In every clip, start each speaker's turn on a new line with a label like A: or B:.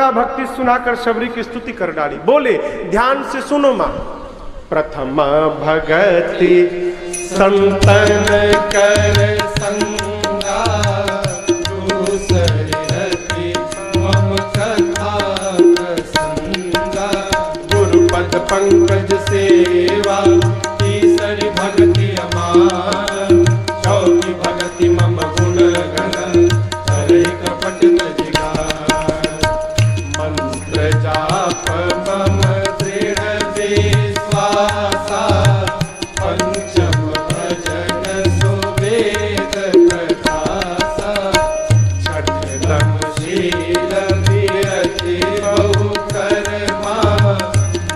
A: नर्मदा भक्ति सुनाकर शबरी की स्तुति कर डाली। बोले ध्यान से सुनो माँ। प्रथम भगति संतन कर संगा, दूसरी रति मम कथा संगा, गुरुपद पंकज सेवा, तीसरी भक्ति अमान, चौथी भक्ति मम गुण गण, चरई कपट तजिगार, मंत्र जाप मम दृढ़ विश्वासा, पंचम भजन सुवेद प्रकाशा, छठम शील विरति बहु कर्मा,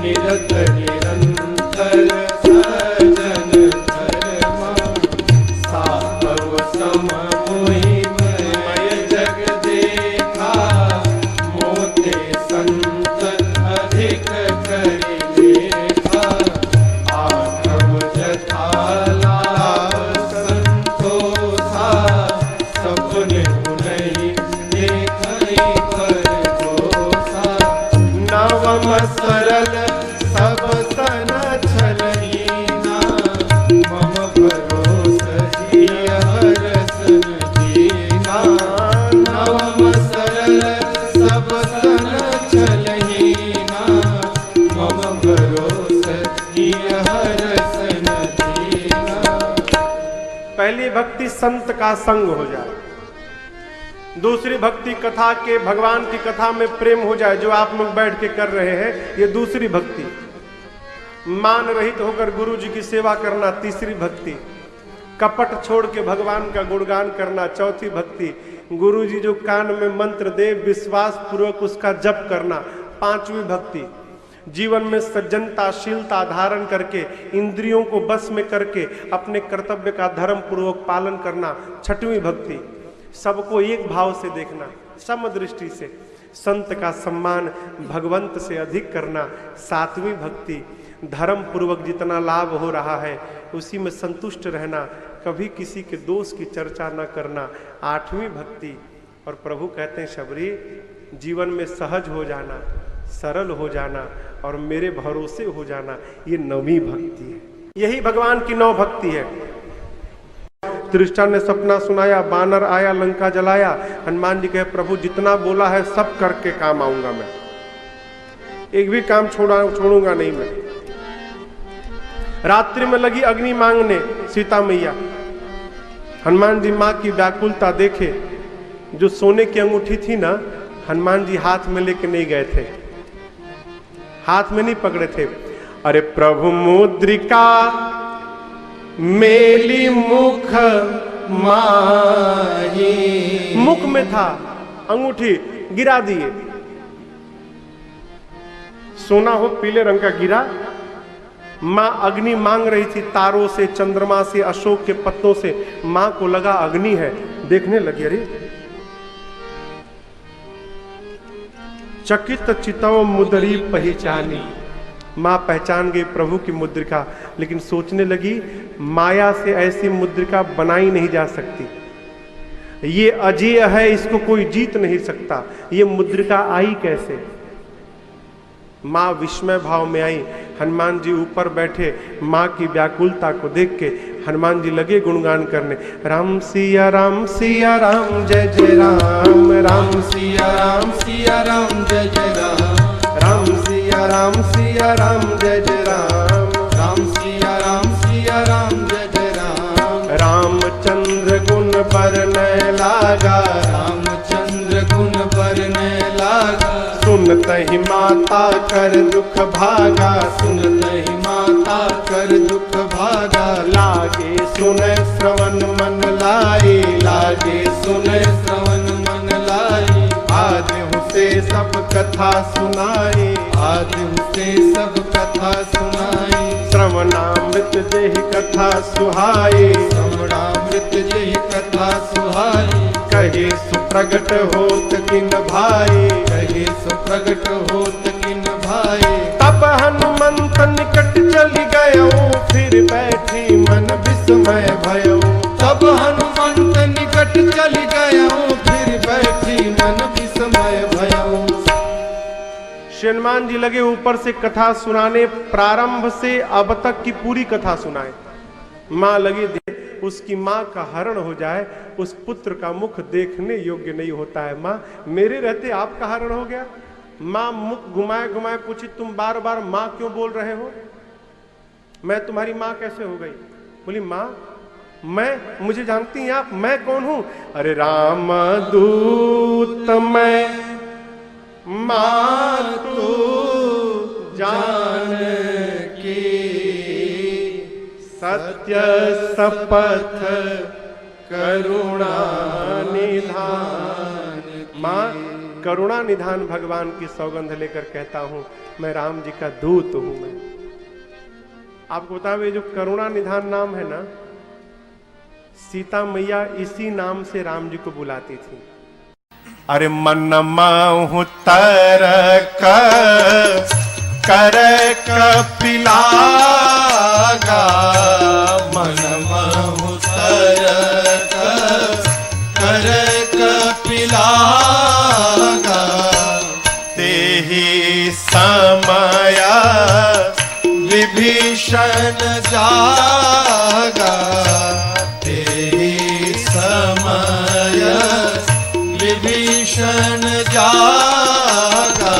A: निरत निरंतर सजन धर्मा, सातव सम मोहिमय जग देखा, मोते संत अधिक करि लेखा, आठम जथा लाभ संतोषा, सपने हुनहि देखहि परदोषा, नवम सरल सब सन छलहीना, मम भरोस जिय हरसन दीना, नवम सरल सब सन छलहीना, मम भरोस जिय हरसन दीना। पहली भक्ति संत का संग हो जाए, दूसरी भक्ति कथा के, भगवान की कथा में प्रेम हो जाए, जो आप लोग बैठ के कर रहे हैं, ये दूसरी भक्ति। मान रहित होकर गुरु जी की सेवा करना, तीसरी भक्ति। कपट छोड़ के भगवान का गुणगान करना, चौथी भक्ति। गुरु जी जो कान में मंत्र दे, विश्वास पूर्वक उसका जप करना, पांचवी भक्ति। जीवन में सज्जनता शीलता धारण करके, इंद्रियों को बस में करके अपने कर्तव्य का धर्म पूर्वक पालन करना, छठवीं भक्ति। सबको एक भाव से देखना, समदृष्टि से, संत का सम्मान भगवंत से अधिक करना, सातवीं भक्ति। धर्म पूर्वक जितना लाभ हो रहा है उसी में संतुष्ट रहना, कभी किसी के दोष की चर्चा न करना, आठवीं भक्ति। और प्रभु कहते हैं शबरी, जीवन में सहज हो जाना, सरल हो जाना और मेरे भरोसे हो जाना, ये नवीं भक्ति है। यही भगवान की नौ भक्ति है। त्रिष्ठा ने सपना सुनाया, बानर आया लंका जलाया, हनुमान जी कहे प्रभु जितना बोला है सब करके काम आऊंगा मैं, एक भी काम छोड़ूंगा नहीं मैं। रात्रि में लगी अग्नि मांगने सीता मैया, हनुमान जी माँ की व्याकुलता देखे, जो सोने की अंगूठी थी ना, हनुमान जी हाथ में लेके नहीं गए थे, हाथ में नहीं पकड़े थे। अरे प्रभु मुद्रिका मेली मुख माही, मुख में था अंगूठी, गिरा दिए। सोना हो पीले रंग का गिरा। मां अग्नि मांग रही थी, तारों से, चंद्रमा से, अशोक के पत्तों से। मां को लगा अग्नि है, देखने लगी, अरे चकित चितव मुद्री पहचानी। मां पहचान गई प्रभु की मुद्रिका, लेकिन सोचने लगी माया से ऐसी मुद्रिका बनाई नहीं जा सकती, ये अजेय है, इसको कोई जीत नहीं सकता, ये मुद्रिका आई कैसे। मां विस्मय भाव में आई। हनुमान जी ऊपर बैठे, मां की व्याकुलता को देख के हनुमान जी लगे गुणगान करने, राम सिया राम सिया राम जय जय राम, राम सिया राम जय जय राम, राम सिया राम जय जय राम, राम सिया राम जय जय राम। रामचंद्र गुण बरने लागा, रामचंद्र गुण बरने लागा, सुनतहि माता कर दुख भागा, सुनतहि माता कर दुख भागा। लागे सुने श्रवण मन लाई, लागे सुने श्रवण मन लाई। आदिहु से सब कथा सुनाई, आदिहु से सब कथा सुनाई। श्रवणामृत जेहि कथा सुहाई, श्रवणामृत जेहि कथा सुहाई। कहे सुप्रगट होत किन भाई, कहे सुप्रगट होत किन भाई। तब हनुमंत निकट चली गयो, फिर बैठी मन विस्मय भयो। तब हनुमंत निकट चली गयो, फिर बैठी मन विस्मय भयो। श्री हनुमान जी लगे ऊपर से कथा सुनाने, प्रारंभ से अब तक की पूरी कथा सुनाए। मां लगी उसकी मां का हरण हो जाए, उस पुत्र का मुख देखने योग्य नहीं होता है। मां मेरे रहते आपका हरण हो गया। मां मुख घुमाए घुमाए पूछी, तुम बार बार मां क्यों बोल रहे हो? मैं तुम्हारी मां कैसे हो गई? बोली मां मुझे जानती हैं आप, मैं कौन हूं? अरे राम दूत मैं, मां तू जान की, सत्य शपथ करुणा निधान। मां करुणा निधान भगवान की सौगंध लेकर कहता हूं, मैं राम जी का दूत हूं। मैं आपको बता, ये जो करुणा निधान नाम है ना, सीता मैया इसी नाम से राम जी को बुलाती थी। अरे मन महु तरक कर कपिलागा, मन महु तरक कर कपिलागा, तेहि समय विभीषण जागा, विभीषण जागा,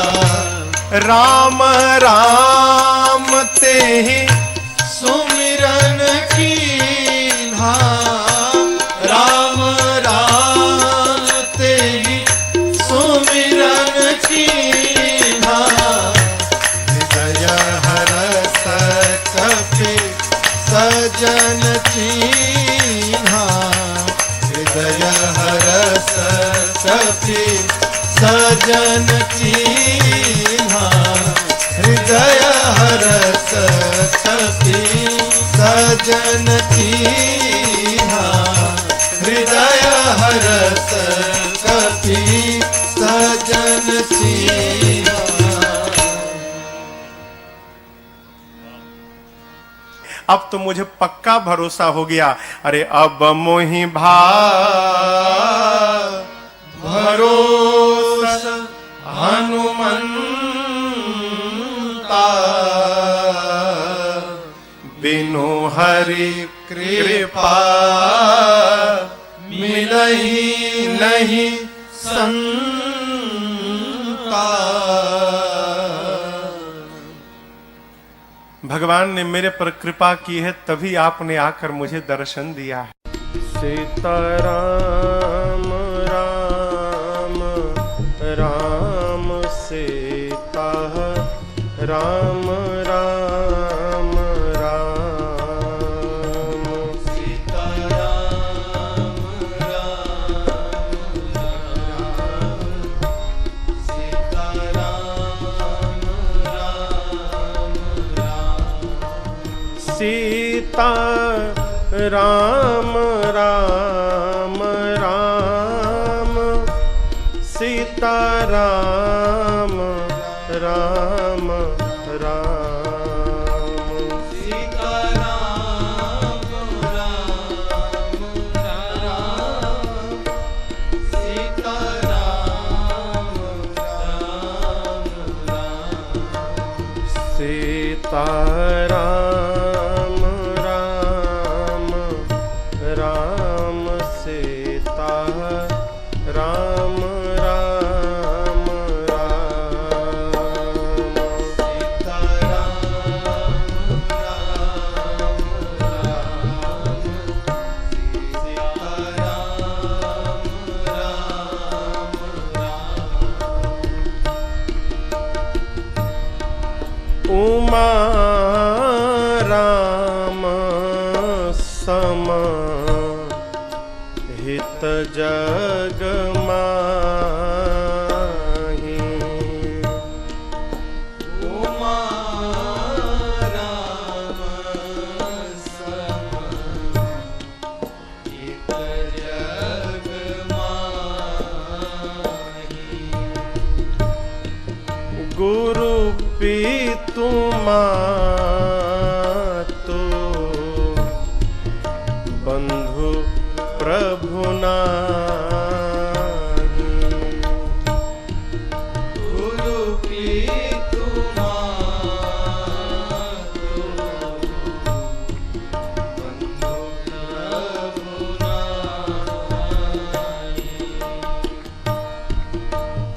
A: राम राम तेहि सुमिरन कीन्हा, राम राम तेहि सुमिरन कीन्हा, हृदय हरस कपि सजन चीन्हा, हृदय हरस कपि सजन चीन्हा, हृदय हरस कपि सजन चीन्हा, हृदय हरस कपि सजन चीन्हा। अब तो मुझे पक्का भरोसा हो गया। अरे अब मोहि भरोसा हनुमंता, बिनु हरि कृपा मिलहि नहीं संता। भगवान ने मेरे पर कृपा की है, तभी आपने आकर मुझे दर्शन दिया है। सीताराम राम राम सीता, राम राम राम, सीताराम राम राम, सीताराम राम राम, सीता राम राम राम, सीता राम राम राम, सीता राम राम राम, सीता राम राम राम, सीता राम राम राम, सीता राम राम उमा राम सम हित जग माही। उमा राम सम हित जग माही। गुरु पीतु मातु बंधु प्रभु नाही। गुरु पीतु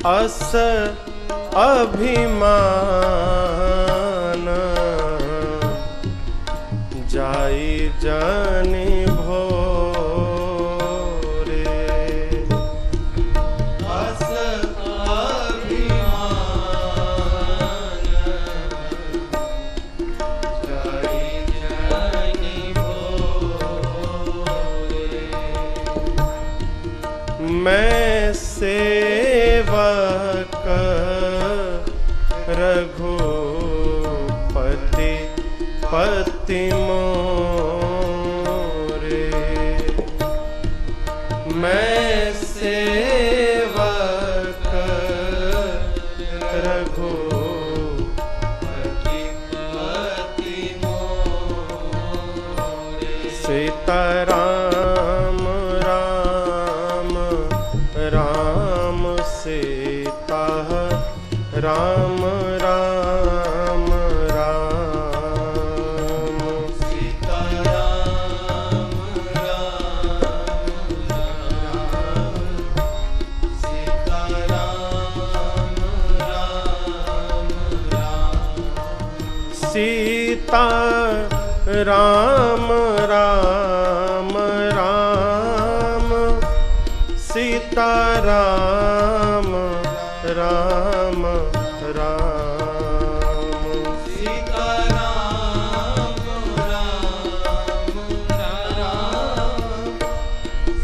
A: अस अभिमान जाई जानी भोरे। अस अभिमान जाई जानी भोरे। मैं सेवक रघुपति पति मोरे। मैं सेवक रघुपति पति मोरे। सीताराम राम राम सीता राम राम राम। सीता राम राम राम सीता राम राम राम। सीता राम राम राम सीता राम राम राम। सीता राम राम राम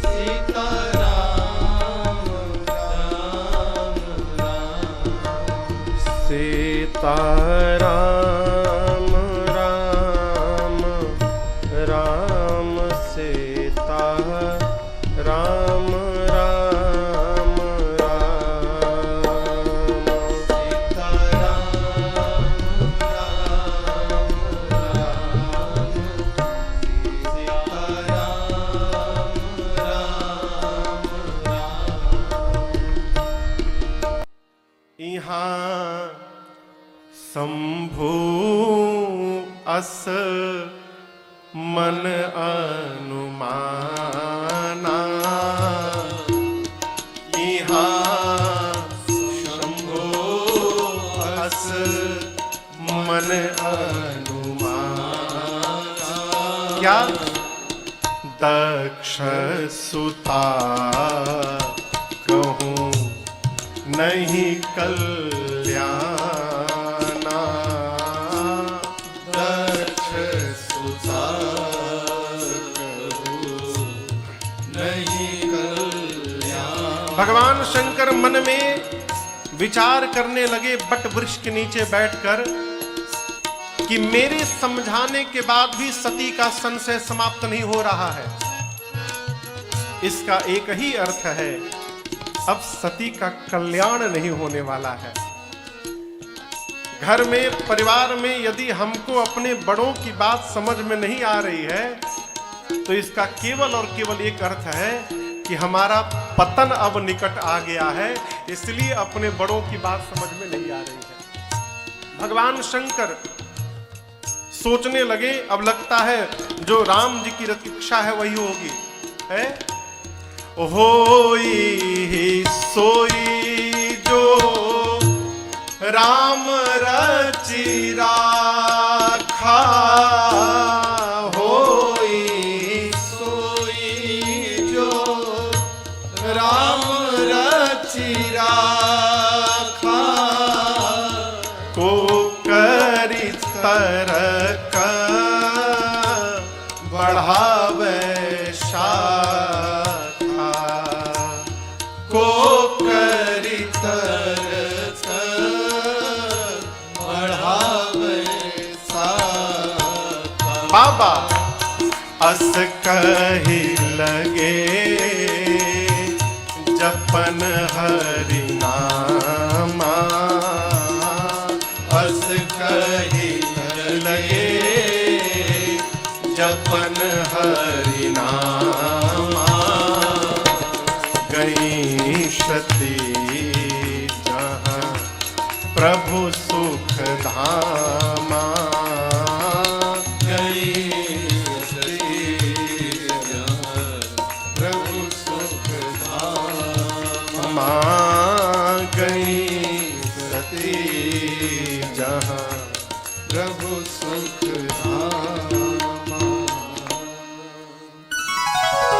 A: सीता राम राम राम। सीता राम राम राम सीता राम राम राम। सीता राम राम राम सीता राम राम राम। यहाँ शंभु अस मन अनुमाना। यहाँ शंभु अस मन अनुमाना। क्या दक्ष सुता कहूँ नहीं कल्याणा। दक्ष सुता कहूँ नहीं कल्याण। भगवान शंकर मन में विचार करने लगे बट वृक्ष के नीचे बैठकर कि मेरे समझाने के बाद भी सती का संशय समाप्त नहीं हो रहा है। इसका एक ही अर्थ है, अब सती का कल्याण नहीं होने वाला है। घर में परिवार में यदि हमको अपने बड़ों की बात समझ में नहीं आ रही है तो इसका केवल और केवल एक अर्थ है कि हमारा पतन अब निकट आ गया है, इसलिए अपने बड़ों की बात समझ में नहीं आ रही है। भगवान शंकर सोचने लगे, अब लगता है जो राम जी की रक्षा है वही होगी है। होई सोई जो राम रचि राखा। होई सोई जो राम रचि राखा। को करी तरक बढ़ावे शाखा। को करी तरक बढ़ावे शाखा। बाबा अस कही लगे जपन हरि नामा। अस कही लगे जपन हरि नामा। गई सती जहाँ प्रभु सुख धामा। गई सती जहाँ प्रभु सुख धामा। गई बसते जहाँ प्रभु सुख धामा।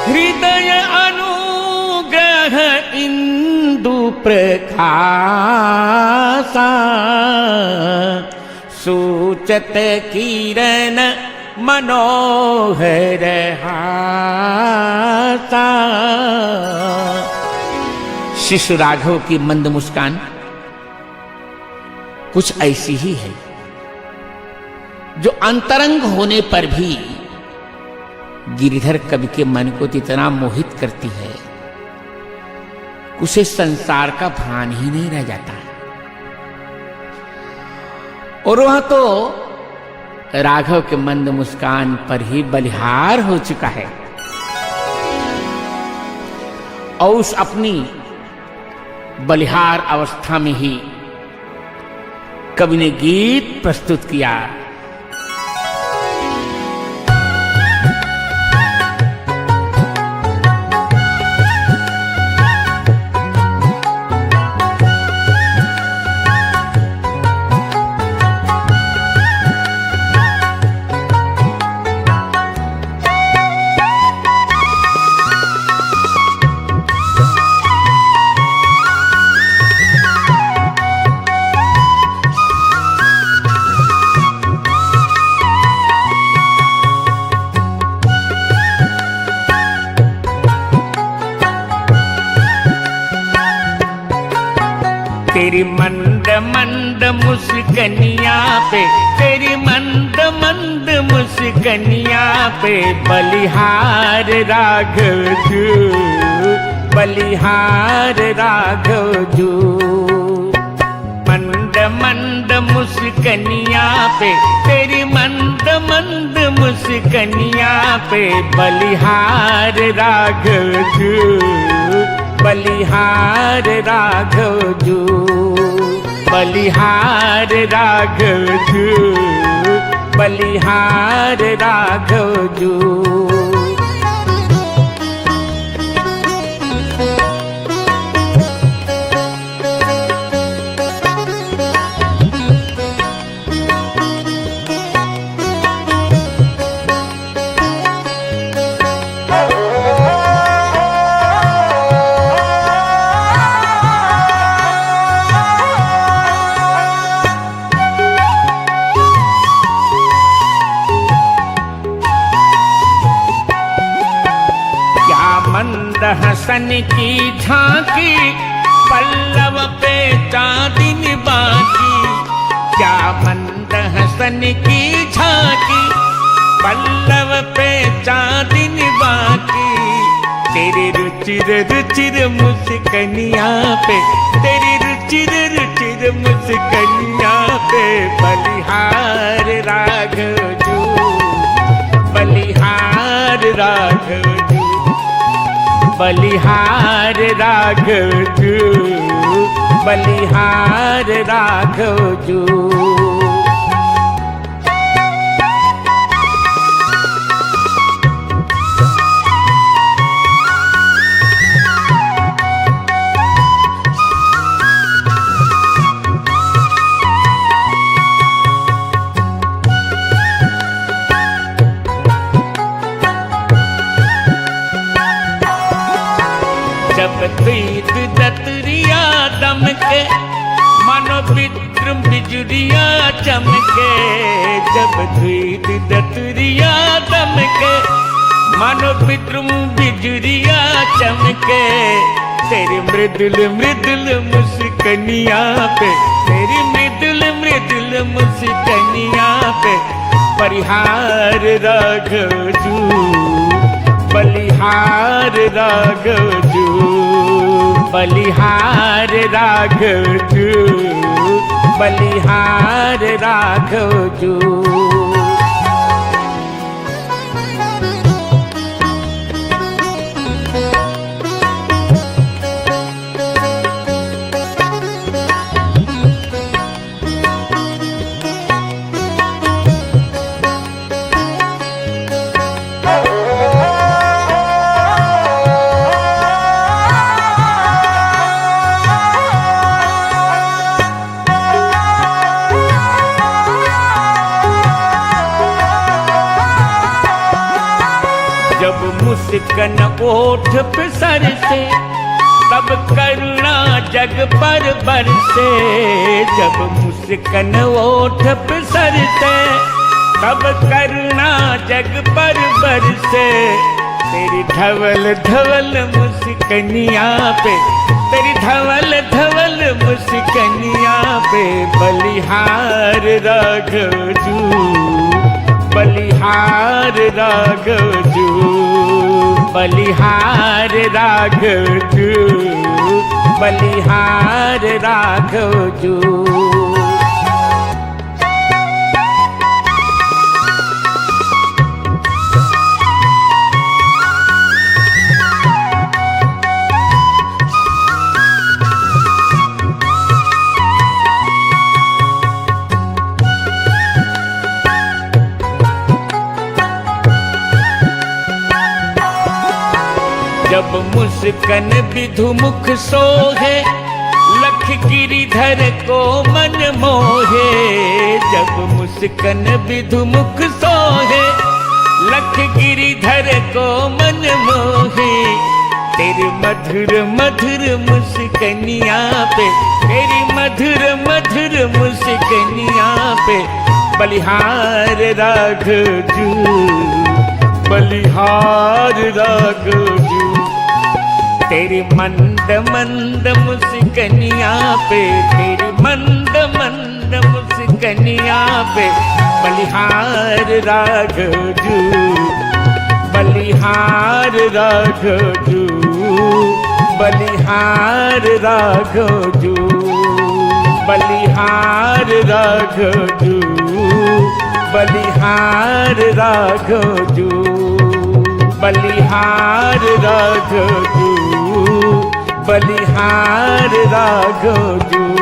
B: हृदय अनुग्रह इंदु प्रकाशा, सूचत किरण मनोहर हासा। शिशु राघव की मंद मुस्कान कुछ ऐसी ही है जो अंतरंग होने पर भी गिरिधर कवि के मन को इतना मोहित करती है, उसे संसार का भान ही नहीं रह जाता। और वह तो राघव के मंद मुस्कान पर ही बलिहार हो चुका है। और उस अपनी बलिहार अवस्था में ही कवि ने गीत प्रस्तुत किया। तेरी मंद मंद मुस्कनिया पे, तेरी मंद मंद मुस्कनिया पे बलिहार राघव जू, बलिहार राघव जू। मंद मंद मुस्कनिया पे, तेरी मंद मंद मुस्कनिया पे बलिहार राघव जू, बलिहार राघव जू, बलिहार राघव जू, बलिहार राघव जू। हसन की झांकी पल्लव पे चांदनी बाकी, क्या मंद हसन की झांकी पल्लव पे चांदनी बाकी। तेरी रुचिर रुचिर मुस्कनिया पे, तेरी रुचिर रुचिर मुस्कनिया पे बलिहार राघव जू, बलिहार राघव जू, बलिहार राघव जू, बलिहार राघव जू। जब द्वीत दतरिया दमके, मानो विद्रुम बिजुरिया चमके। जब द्वीत दतरिया दमके, मानो विद्रुम बिजुरिया चमके। तेरी मृदुल मृदुल मुस्कनिया पे, तेरी मृदुल मृदुल मुस्कनिया पे बलिहार राघव जू, बलिहार राघव जू, बलिहार राघव जू, बलिहार राघव जू। मुस्कन ओठ पे सर से, तब करुणा जग पर बरसे। जब मुस्कन ओठ पे सर से, तब करुणा जग पर बरसे। तेरी धवल धवल मुस्कनिया पे, तेरी धवल धवल मुस्कनिया पे बलिहार राघव जू, बलिहार राघव जू, बलिहार राघव जू, बलिहार राघव जू। जब मुस्कन विधु मुख सोहे, लख गिरिधर को मन मोहे। जब मुस्कन विधु मुख सोहे, लख गिरिधर को मन मोहे। तेरी मधुर मधुर मुस्कनिया पे, तेरी मधुर मधुर मुस्कनिया पे बलिहार राघव जू, बलिहार राघव जू। तेरी मंद मंद मुस्कनिया पे, तेरी मंद मंद मुस्कनिया पे बलिहार राघव जू, बलिहार राघव जू, बलिहार राघव जू, बलिहार राघव जू, बलिहार राघव जू, बलिहार राघव जू, बलिहार राघव जू।